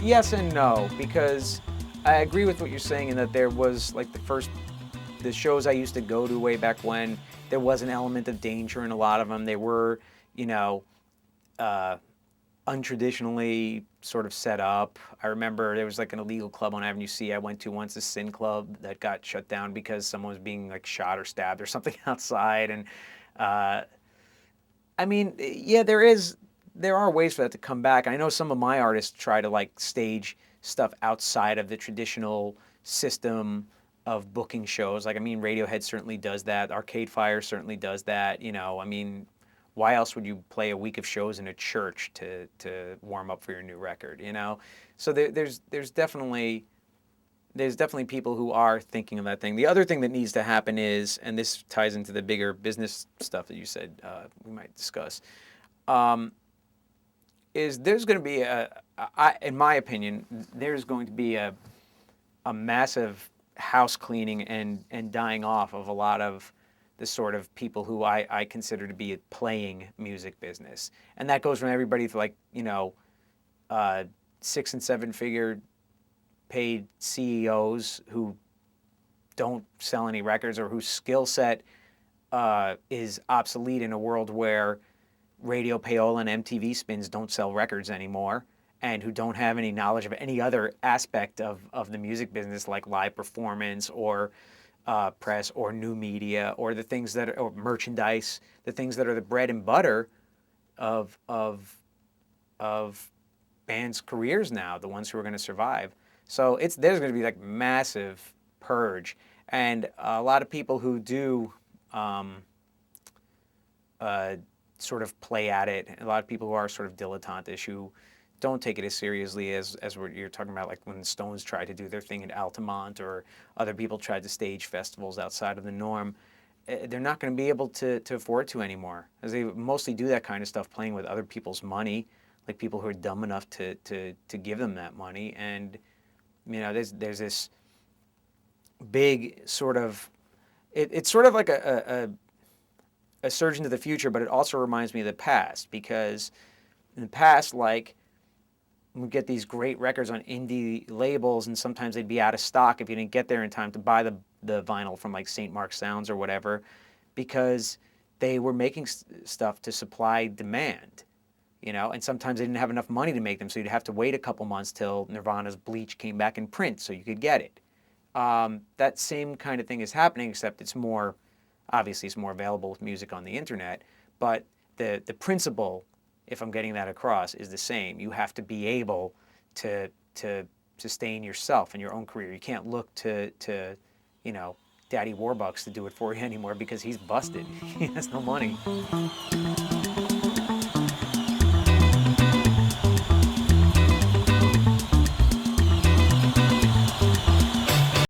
Yes and no, because I agree with what you're saying in that there was like the shows I used to go to way back when, there was an element of danger in a lot of them. They were, you know, uh, untraditionally sort of set up. I remember there was like an illegal club on Avenue C I went to once, a Sin Club, that got shut down because someone was being like shot or stabbed or something outside. And uh, I mean, yeah, there are ways for that to come back. I know some of my artists try to like stage stuff outside of the traditional system of booking shows. Like, I mean, Radiohead certainly does that. Arcade Fire certainly does that. You know, I mean, why else would you play a week of shows in a church to warm up for your new record? You know, so there's definitely people who are thinking of that thing. The other thing that needs to happen is, and this ties into the bigger business stuff that you said we might discuss, um, is there's going to be in my opinion, there's going to be a massive house cleaning and dying off of a lot of the sort of people who I consider to be playing music business. And that goes from everybody to like, you know, 6 and 7 figure paid CEOs who don't sell any records or whose skill set is obsolete in a world where Radio Payola and MTV spins don't sell records anymore, and who don't have any knowledge of any other aspect of the music business like live performance or press or new media or the things that are, or merchandise, the things that are the bread and butter of of bands' careers now, the ones who are going to survive. So there's going to be like massive purge, and a lot of people who do um, uh, sort of play at it. A lot of people who are sort of dilettantish, who don't take it as seriously as what you're talking about, like when the Stones tried to do their thing at Altamont, or other people tried to stage festivals outside of the norm. They're not going to be able to afford to anymore, as they mostly do that kind of stuff playing with other people's money, like people who are dumb enough to give them that money. And you know, there's this big sort of it's sort of like a surge into the future, but it also reminds me of the past, because in the past, like, we get these great records on indie labels, and sometimes they'd be out of stock if you didn't get there in time to buy the vinyl from like St. Mark Sounds or whatever, because they were making stuff to supply demand, you know, and sometimes they didn't have enough money to make them, so you'd have to wait a couple months till Nirvana's Bleach came back in print so you could get it. That same kind of thing is happening, except it's more, obviously it's more available with music on the internet, but the principle, if I'm getting that across, is the same. You have to be able to sustain yourself in your own career. You can't look to you know, Daddy Warbucks to do it for you anymore, because he's busted. He has no money.